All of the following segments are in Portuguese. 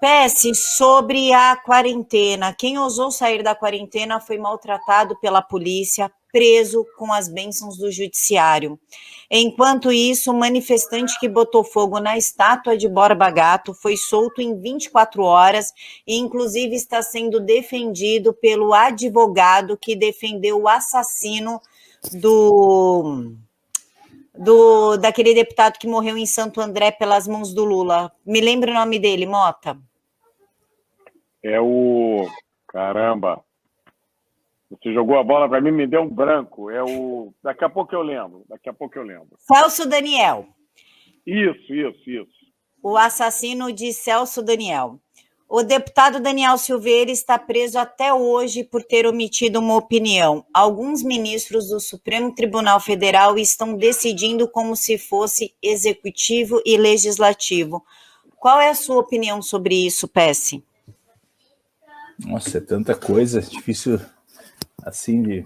PS, sobre a quarentena. Quem ousou sair da quarentena foi maltratado pela polícia, preso com as bênçãos do judiciário. Enquanto isso, o manifestante que botou fogo na estátua de Borba Gato foi solto em 24 horas e, inclusive, está sendo defendido pelo advogado que defendeu o assassino daquele deputado que morreu em Santo André pelas mãos do Lula. Me lembra o nome dele, Mota? É o... Caramba! Você jogou a bola para mim, me deu um branco. É o... Daqui a pouco eu lembro. Celso Daniel. Isso. O assassino de Celso Daniel. O deputado Daniel Silveira está preso até hoje por ter omitido uma opinião. Alguns ministros do Supremo Tribunal Federal estão decidindo como se fosse executivo e legislativo. Qual é a sua opinião sobre isso, Pesce? Nossa, é tanta coisa, difícil assim de...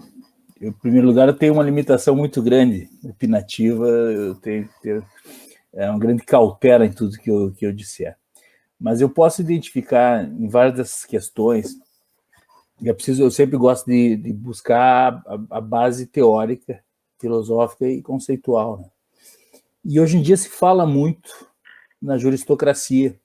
Em primeiro lugar, eu tenho uma limitação muito grande opinativa, eu tenho que ter uma grande cautela em tudo que eu disser. Mas eu posso identificar em várias dessas questões, eu sempre gosto de buscar a base teórica, filosófica e conceitual, né? E hoje em dia se fala muito na juristocracia,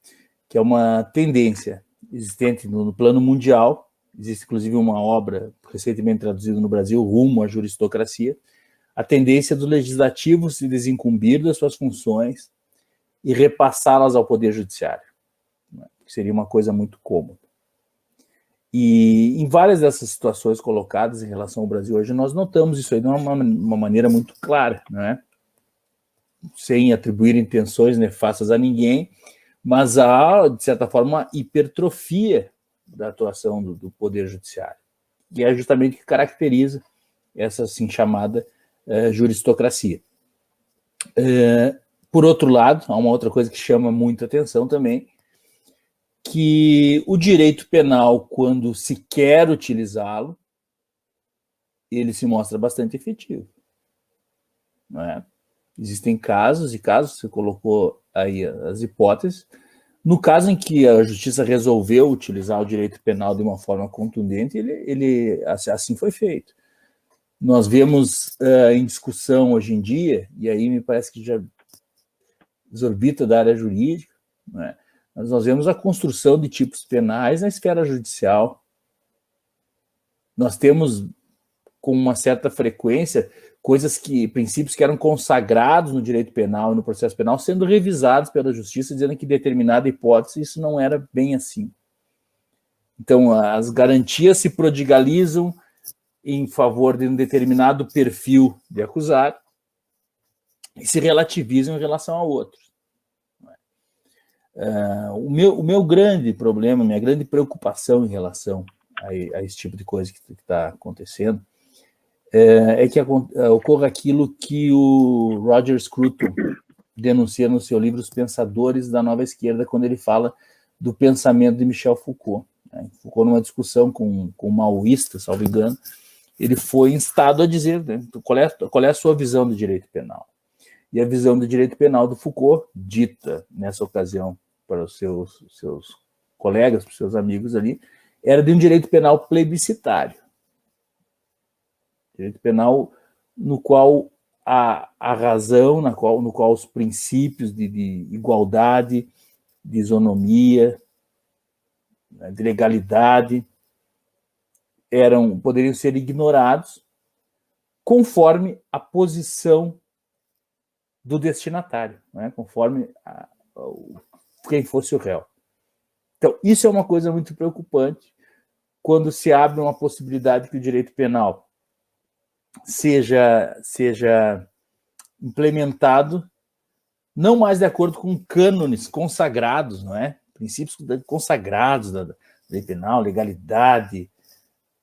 que é uma tendência existente no plano mundial. Existe inclusive uma obra recentemente traduzida no Brasil, Rumo à Juristocracia, a tendência do legislativo se desincumbir das suas funções e repassá-las ao Poder Judiciário, que seria uma coisa muito cômoda. E em várias dessas situações colocadas em relação ao Brasil hoje, nós notamos isso aí de uma maneira muito clara, não é? Sem atribuir intenções nefastas a ninguém, mas há, de certa forma, uma hipertrofia da atuação do Poder Judiciário, que é justamente o que caracteriza essa assim chamada juristocracia. Por outro lado, há uma outra coisa que chama muita atenção também, que o direito penal, quando se quer utilizá-lo, ele se mostra bastante efetivo, não é? Existem casos e casos, você colocou aí as hipóteses. No caso em que a justiça resolveu utilizar o direito penal de uma forma contundente, ele assim foi feito. Nós vemos em discussão hoje em dia, e aí me parece que já desorbita da área jurídica, né? Nós vemos a construção de tipos penais na esfera judicial. Nós temos, com uma certa frequência, princípios que eram consagrados no direito penal e no processo penal, sendo revisados pela justiça, dizendo que determinada hipótese isso não era bem assim. Então, as garantias se prodigalizam em favor de um determinado perfil de acusado e se relativizam em relação a outros. O meu grande problema, minha grande preocupação em relação a esse tipo de coisa que está acontecendo é que ocorra aquilo que o Roger Scruton denuncia no seu livro Os Pensadores da Nova Esquerda, quando ele fala do pensamento de Michel Foucault. Foucault, numa discussão com um maoísta, salvo engano, ele foi instado a dizer, né, qual é a sua visão do direito penal. E a visão do direito penal do Foucault, dita nessa ocasião para os seus colegas, para os seus amigos ali, era de um direito penal plebiscitário. Direito penal no qual a razão, no qual os princípios de igualdade, de isonomia, de legalidade, poderiam ser ignorados conforme a posição do destinatário, né? Conforme quem fosse o réu. Então, isso é uma coisa muito preocupante quando se abre uma possibilidade que o direito penal seja implementado não mais de acordo com cânones consagrados, não é? Princípios consagrados da lei penal, legalidade,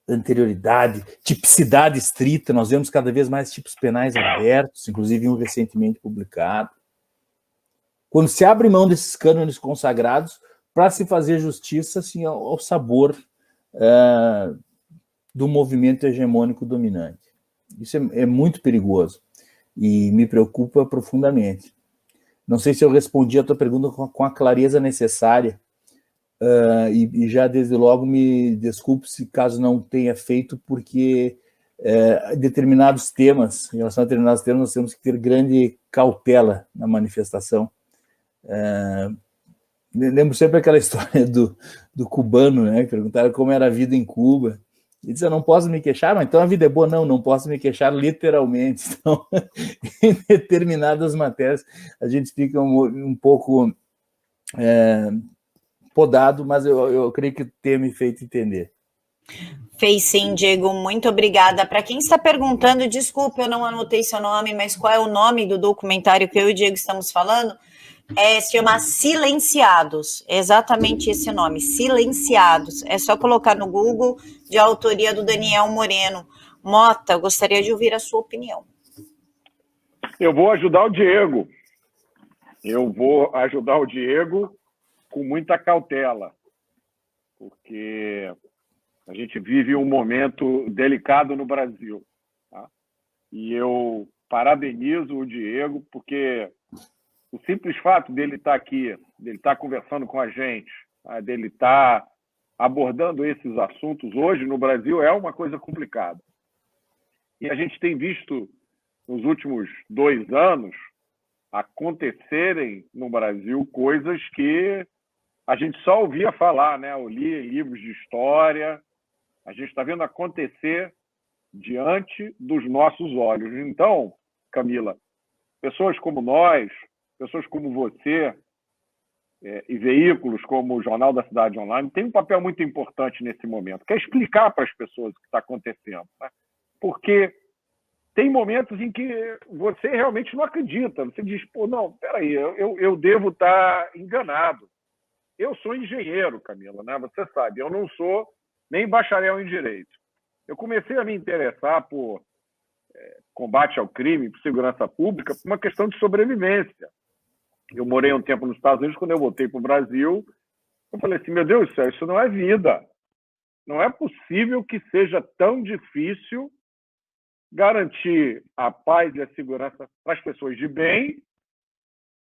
anterioridade, tipicidade estrita. Nós vemos cada vez mais tipos penais abertos, inclusive um recentemente publicado. Quando se abre mão desses cânones consagrados para se fazer justiça assim, ao sabor do movimento hegemônico dominante. Isso é muito perigoso e me preocupa profundamente. Não sei se eu respondi a tua pergunta com a clareza necessária e já desde logo me desculpe se caso não tenha feito, porque determinados temas, em relação a determinados temas, nós temos que ter grande cautela na manifestação. Lembro sempre aquela história do cubano, né? Perguntaram como era a vida em Cuba. Ele disse, eu não posso me queixar, mas então a vida é boa. Não posso me queixar literalmente. Então, em determinadas matérias, a gente fica um pouco podado, mas eu creio que tenha me feito entender. Fez sim, Diego, muito obrigada. Para quem está perguntando, desculpe, eu não anotei seu nome, mas qual é o nome do documentário que eu e o Diego estamos falando? Se chama Silenciados, exatamente esse nome, Silenciados. É só colocar no Google, de autoria do Daniel Moreno. Mota, eu gostaria de ouvir a sua opinião. Eu vou ajudar o Diego. Eu vou ajudar o Diego com muita cautela, porque a gente vive um momento delicado no Brasil. Tá? E eu parabenizo o Diego, porque o simples fato dele estar aqui, dele estar conversando com a gente, dele estar abordando esses assuntos hoje no Brasil é uma coisa complicada. E a gente tem visto nos últimos 2 anos acontecerem no Brasil coisas que a gente só ouvia falar, né? Eu li livros de história, a gente está vendo acontecer diante dos nossos olhos. Então, Camila, pessoas como nós, pessoas como você e veículos como o Jornal da Cidade Online têm um papel muito importante nesse momento, que é explicar para as pessoas o que está acontecendo. Né? Porque tem momentos em que você realmente não acredita. Você diz, pô, não, peraí, eu devo estar enganado. Eu sou engenheiro, Camila, né? Você sabe, eu não sou nem bacharel em Direito. Eu comecei a me interessar por combate ao crime, por segurança pública, por uma questão de sobrevivência. Eu morei um tempo nos Estados Unidos, quando eu voltei para o Brasil, eu falei assim, meu Deus do céu, isso não é vida. Não é possível que seja tão difícil garantir a paz e a segurança para as pessoas de bem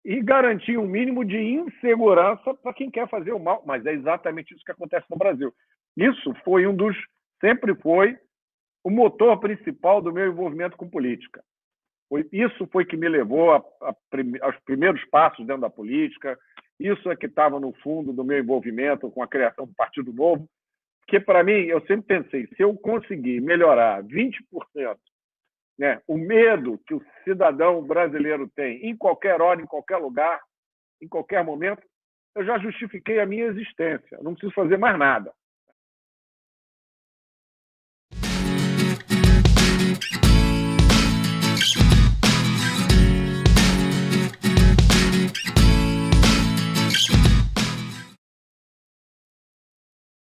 e garantir um mínimo de insegurança para quem quer fazer o mal. Mas é exatamente isso que acontece no Brasil. Isso foi sempre foi o motor principal do meu envolvimento com política. Isso foi que me levou aos primeiros passos dentro da política, isso é que estava no fundo do meu envolvimento com a criação do Partido Novo, porque, para mim, eu sempre pensei, se eu conseguir melhorar 20%, né, o medo que o cidadão brasileiro tem em qualquer hora, em qualquer lugar, em qualquer momento, eu já justifiquei a minha existência, eu não preciso fazer mais nada.